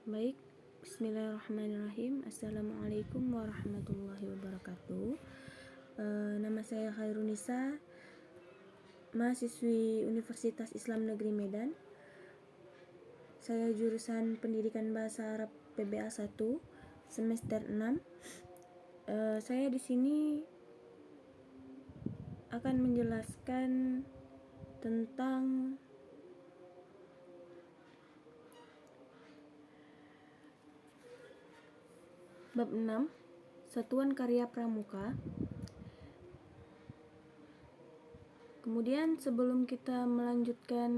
Baik, bismillahirrahmanirrahim. Assalamualaikum warahmatullahi wabarakatuh. Nama saya Khairunisa, mahasiswi Universitas Islam Negeri Medan. Saya jurusan Pendidikan Bahasa Arab PBA 1, semester 6. Saya di sini akan menjelaskan tentang bab 6, Satuan Karya Pramuka. Kemudian sebelum kita melanjutkan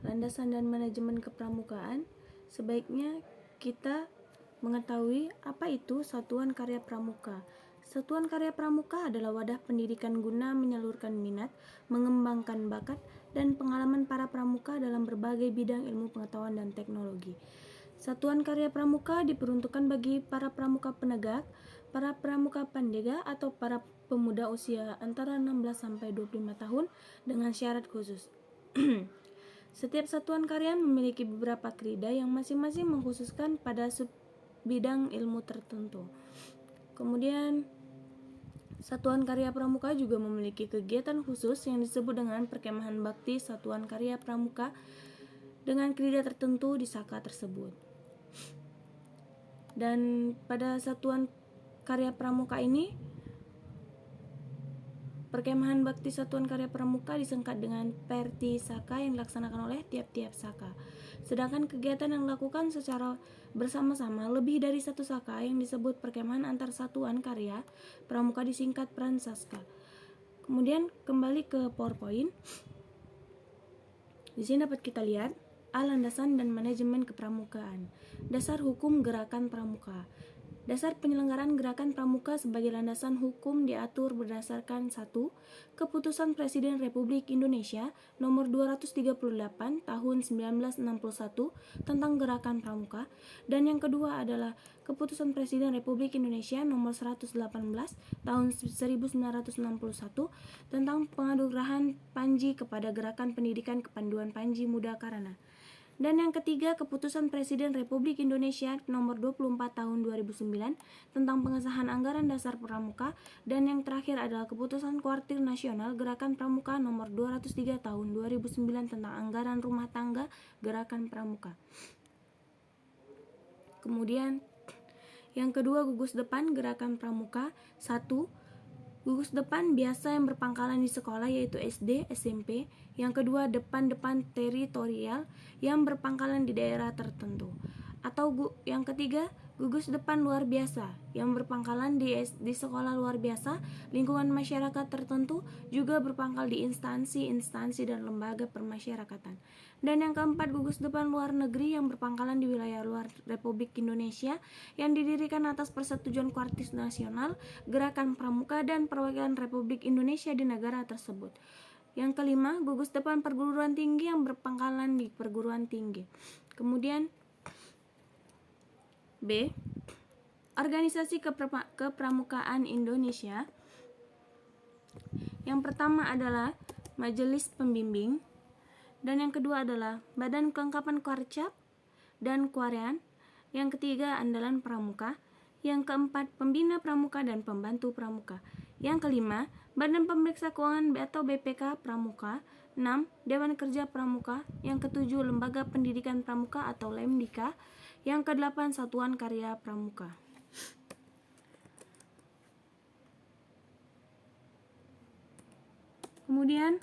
landasan dan manajemen kepramukaan, sebaiknya kita mengetahui apa itu Satuan Karya Pramuka. Satuan Karya Pramuka adalah wadah pendidikan guna menyalurkan minat, mengembangkan bakat, dan pengalaman para pramuka dalam berbagai bidang ilmu pengetahuan dan teknologi. Satuan Karya Pramuka diperuntukkan bagi para pramuka penegak, para pramuka pandega, atau para pemuda usia antara 16 sampai 25 tahun dengan syarat khusus. Setiap satuan karya memiliki beberapa krida yang masing-masing mengkhususkan pada sub bidang ilmu tertentu. Kemudian, Satuan Karya Pramuka juga memiliki kegiatan khusus yang disebut dengan perkemahan bakti Satuan Karya Pramuka dengan krida tertentu di saka tersebut. Dan pada Satuan Karya Pramuka ini, perkemahan bakti Satuan Karya Pramuka disengkat dengan perti saka yang dilaksanakan oleh tiap-tiap saka. Sedangkan kegiatan yang dilakukan secara bersama-sama lebih dari satu saka yang disebut perkemahan antar Satuan Karya Pramuka disingkat Pransaska. Kemudian kembali ke PowerPoint. Di sini dapat kita lihat landasan dan manajemen kepramukaan. Dasar hukum gerakan pramuka. Dasar penyelenggaraan gerakan pramuka sebagai landasan hukum diatur berdasarkan 1. Keputusan Presiden Republik Indonesia nomor 238 tahun 1961 tentang gerakan pramuka, dan yang kedua adalah Keputusan Presiden Republik Indonesia nomor 118 tahun 1961 tentang penganugerahan Panji kepada Gerakan Pendidikan Kepanduan Panji Muda Karana. Dan yang ketiga, Keputusan Presiden Republik Indonesia nomor 24 tahun 2009 tentang pengesahan anggaran dasar pramuka, dan yang terakhir adalah Keputusan Kuartir Nasional Gerakan Pramuka nomor 203 tahun 2009 tentang anggaran rumah tangga Gerakan Pramuka. Kemudian yang kedua, gugus depan Gerakan Pramuka. 1. Gugus depan biasa yang berpangkalan di sekolah yaitu SD, SMP. Yang kedua, depan-depan teritorial yang berpangkalan di daerah tertentu. Atau yang ketiga, gugus depan luar biasa yang berpangkalan di sekolah luar biasa, lingkungan masyarakat tertentu, juga berpangkal di instansi dan lembaga permasyarakatan. Dan yang keempat, gugus depan luar negeri yang berpangkalan di wilayah luar Republik Indonesia yang didirikan atas persetujuan Kuartir Nasional, Gerakan Pramuka, dan perwakilan Republik Indonesia di negara tersebut. Yang kelima, gugus depan perguruan tinggi yang berpangkalan di perguruan tinggi. Kemudian B. Organisasi Kepramukaan Indonesia. Yang pertama adalah Majelis Pembimbing, dan yang kedua adalah Badan Kelengkapan Kuarcap dan Kuarean. Yang ketiga, Andalan Pramuka. Yang keempat, Pembina Pramuka dan Pembantu Pramuka. Yang kelima, Badan Pemeriksa Keuangan atau BPK Pramuka. 6. Dewan Kerja Pramuka. Yang ketujuh, Lembaga Pendidikan Pramuka atau Lemdika. Yang kedelapan, Satuan Karya Pramuka. Kemudian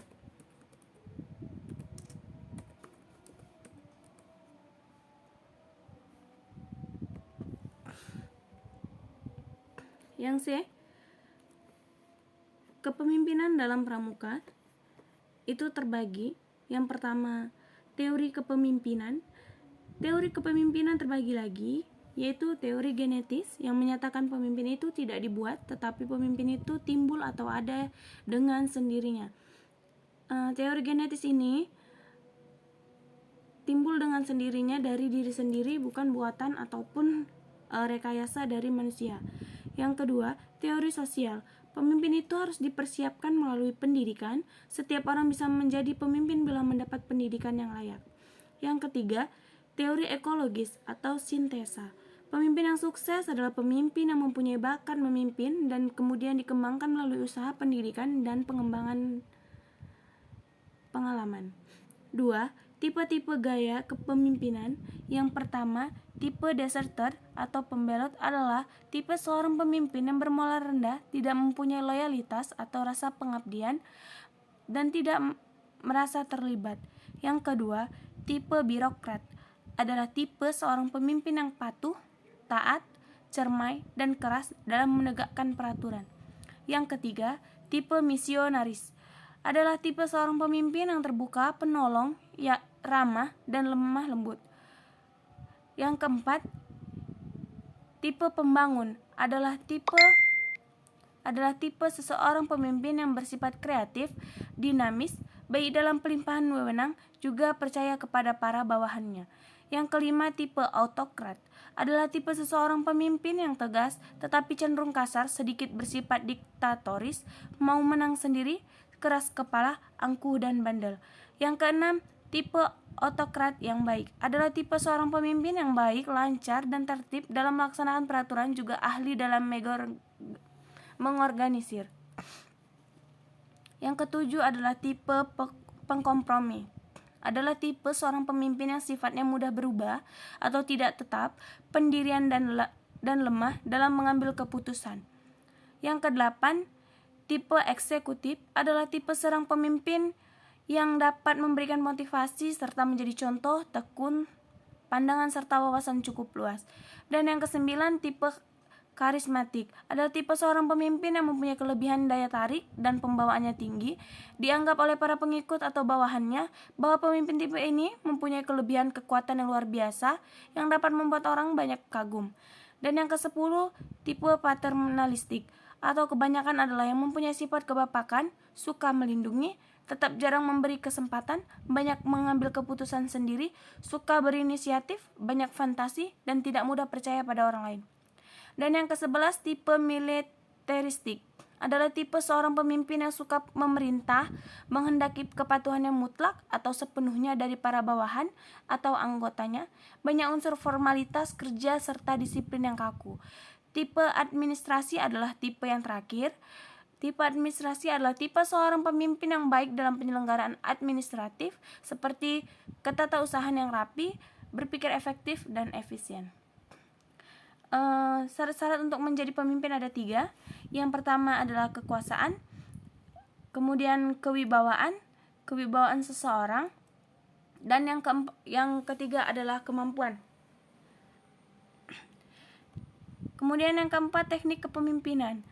yang C, kepemimpinan dalam pramuka itu terbagi. Yang pertama, teori kepemimpinan. Teori kepemimpinan terbagi lagi, yaitu teori genetis yang menyatakan pemimpin itu tidak dibuat, tetapi pemimpin itu timbul atau ada dengan sendirinya. Teori genetis ini timbul dengan sendirinya dari diri sendiri, bukan buatan ataupun rekayasa dari manusia. Yang kedua, teori sosial. Pemimpin itu harus dipersiapkan melalui pendidikan. Setiap orang bisa menjadi pemimpin bila mendapat pendidikan yang layak. Yang ketiga, teori ekologis atau sintesa. Pemimpin yang sukses adalah pemimpin yang mempunyai bakat memimpin dan kemudian dikembangkan melalui usaha pendidikan dan pengembangan pengalaman. 2. Tipe-tipe gaya kepemimpinan. Yang pertama, tipe deserter atau pembelot adalah tipe seorang pemimpin yang bermoral rendah, tidak mempunyai loyalitas atau rasa pengabdian, dan tidak merasa terlibat. Yang kedua, tipe birokrat adalah tipe seorang pemimpin yang patuh, taat, cermat, dan keras dalam menegakkan peraturan. Yang ketiga, tipe misionaris adalah tipe seorang pemimpin yang terbuka, penolong, ramah, dan lemah lembut. Yang keempat, tipe pembangun adalah tipe seseorang pemimpin yang bersifat kreatif, dinamis, baik dalam pelimpahan wewenang, juga percaya kepada para bawahannya. Yang kelima, tipe autokrat adalah tipe seseorang pemimpin yang tegas tetapi cenderung kasar, sedikit bersifat diktatoris, mau menang sendiri, keras kepala, angkuh, dan bandel. Yang keenam, tipe autokrat yang baik adalah tipe seorang pemimpin yang baik, lancar, dan tertib dalam melaksanakan peraturan, juga ahli dalam mengorganisir. Yang ketujuh adalah tipe pengkompromi. Adalah tipe seorang pemimpin yang sifatnya mudah berubah atau tidak tetap, pendirian dan lemah dalam mengambil keputusan. Yang kedelapan, tipe eksekutif adalah tipe seorang pemimpin yang dapat memberikan motivasi serta menjadi contoh, tekun, pandangan serta wawasan cukup luas. Dan yang kesembilan, tipe karismatik adalah tipe seorang pemimpin yang mempunyai kelebihan daya tarik dan pembawaannya tinggi. Dianggap oleh para pengikut atau bawahannya bahwa pemimpin tipe ini mempunyai kelebihan kekuatan yang luar biasa yang dapat membuat orang banyak kagum. Dan yang ke-10, tipe paternalistik atau kebanyakan adalah yang mempunyai sifat kebapakan, suka melindungi, tetap jarang memberi kesempatan, banyak mengambil keputusan sendiri, suka berinisiatif, banyak fantasi, dan tidak mudah percaya pada orang lain. Dan yang ke-11, tipe militeristik adalah tipe seorang pemimpin yang suka memerintah, menghendaki kepatuhan yang mutlak atau sepenuhnya dari para bawahan atau anggotanya, banyak unsur formalitas kerja serta disiplin yang kaku. Tipe administrasi adalah tipe yang terakhir. Tipe administrasi adalah tipe seorang pemimpin yang baik dalam penyelenggaraan administratif, seperti ketatausahaan yang rapi, berpikir efektif, dan efisien. Syarat-syarat untuk menjadi pemimpin ada 3. Yang pertama adalah kekuasaan, kemudian kewibawaan seseorang, dan yang ketiga adalah kemampuan. Kemudian yang keempat, teknik kepemimpinan.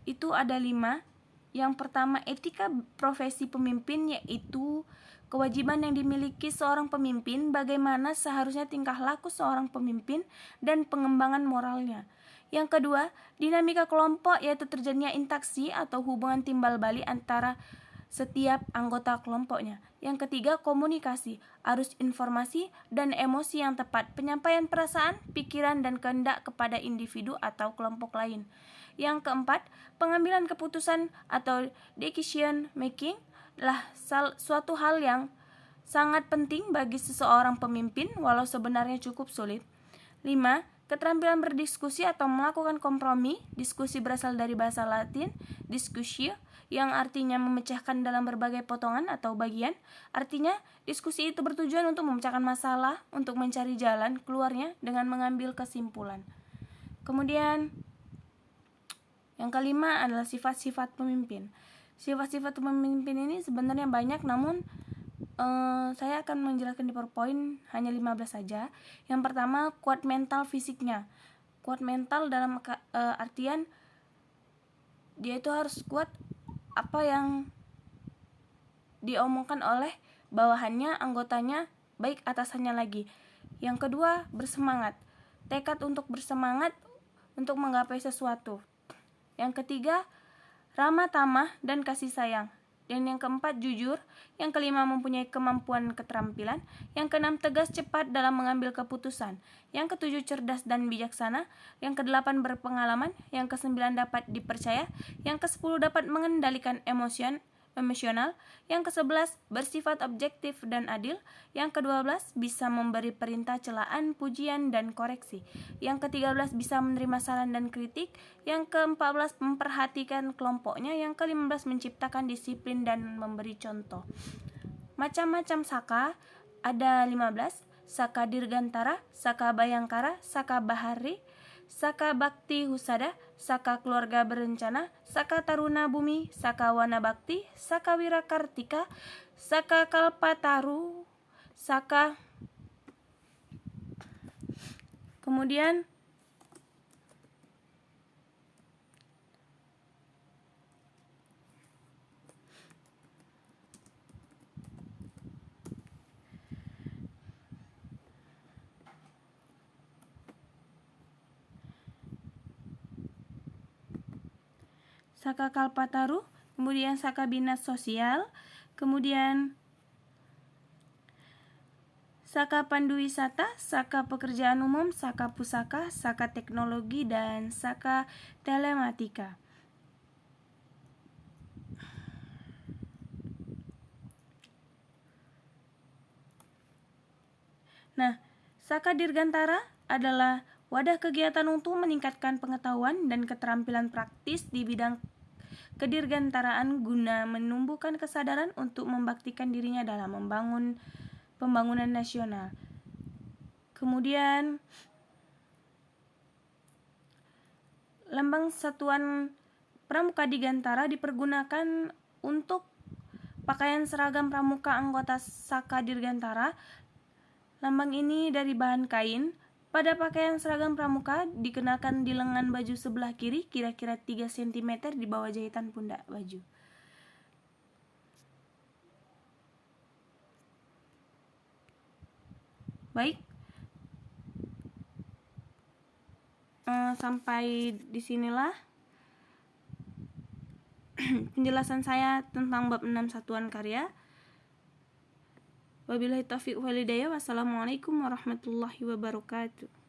Itu ada 5. Yang pertama, etika profesi pemimpin, yaitu kewajiban yang dimiliki seorang pemimpin, bagaimana seharusnya tingkah laku seorang pemimpin, dan pengembangan moralnya. Yang kedua, dinamika kelompok, yaitu terjadinya interaksi atau hubungan timbal balik antara setiap anggota kelompoknya. Yang ketiga, komunikasi, arus informasi dan emosi yang tepat, penyampaian perasaan, pikiran, dan kehendak kepada individu atau kelompok lain. Yang keempat, pengambilan keputusan atau decision making lah suatu hal yang sangat penting bagi seseorang pemimpin, walau sebenarnya cukup sulit. 5. Keterampilan berdiskusi atau melakukan kompromi. Diskusi berasal dari bahasa Latin discusio, yang artinya memecahkan dalam berbagai potongan atau bagian. Artinya, diskusi itu bertujuan untuk memecahkan masalah, untuk mencari jalan keluarnya dengan mengambil kesimpulan. Kemudian, yang kelima adalah sifat-sifat pemimpin. Sifat-sifat pemimpin ini sebenarnya banyak, namun saya akan menjelaskan di PowerPoint hanya 15 saja. Yang pertama, kuat mental fisiknya. Kuat mental dalam artian dia itu harus kuat apa yang diomongkan oleh bawahannya, anggotanya, baik atasannya lagi. Yang kedua, bersemangat. Tekad untuk bersemangat untuk menggapai sesuatu. Yang ketiga, ramah tamah dan kasih sayang. Dan yang keempat, jujur. Yang kelima, mempunyai kemampuan keterampilan. Yang keenam, tegas cepat dalam mengambil keputusan. Yang ketujuh, cerdas dan bijaksana. Yang kedelapan, berpengalaman. Yang kesembilan, dapat dipercaya. Yang kesepuluh, dapat mengendalikan emosional. Yang ke-11, bersifat objektif dan adil. Yang ke-12, bisa memberi perintah, celaan, pujian, dan koreksi. Yang ke-13, bisa menerima saran dan kritik. Yang ke-14, memperhatikan kelompoknya. Yang ke-15, menciptakan disiplin dan memberi contoh. Macam-macam saka ada 15, saka dirgantara, saka bayangkara, saka bahari, saka bakti husada, saka keluarga berencana, saka taruna bumi, saka wana bakti, saka wirakartika, saka kalpataru, saka kemudian saka kalpataru, kemudian saka binas sosial, kemudian saka pandu wisata, saka pekerjaan umum, saka pusaka, saka teknologi, dan saka telematika. Nah, saka dirgantara adalah wadah kegiatan untuk meningkatkan pengetahuan dan keterampilan praktis di bidang kedirgantaraan guna menumbuhkan kesadaran untuk membaktikan dirinya dalam membangun pembangunan nasional. Kemudian lambang satuan pramuka digantara dipergunakan untuk pakaian seragam pramuka anggota saka dirgantara. Lambang ini dari bahan kain. Pada pakaian seragam pramuka dikenakan di lengan baju sebelah kiri kira-kira 3 cm di bawah jahitan pundak baju. Baik, sampai disinilah penjelasan saya tentang bab 6 satuan karya. Wabillahi taufiq wal hidayah. Wassalamualaikum warahmatullahi wabarakatuh.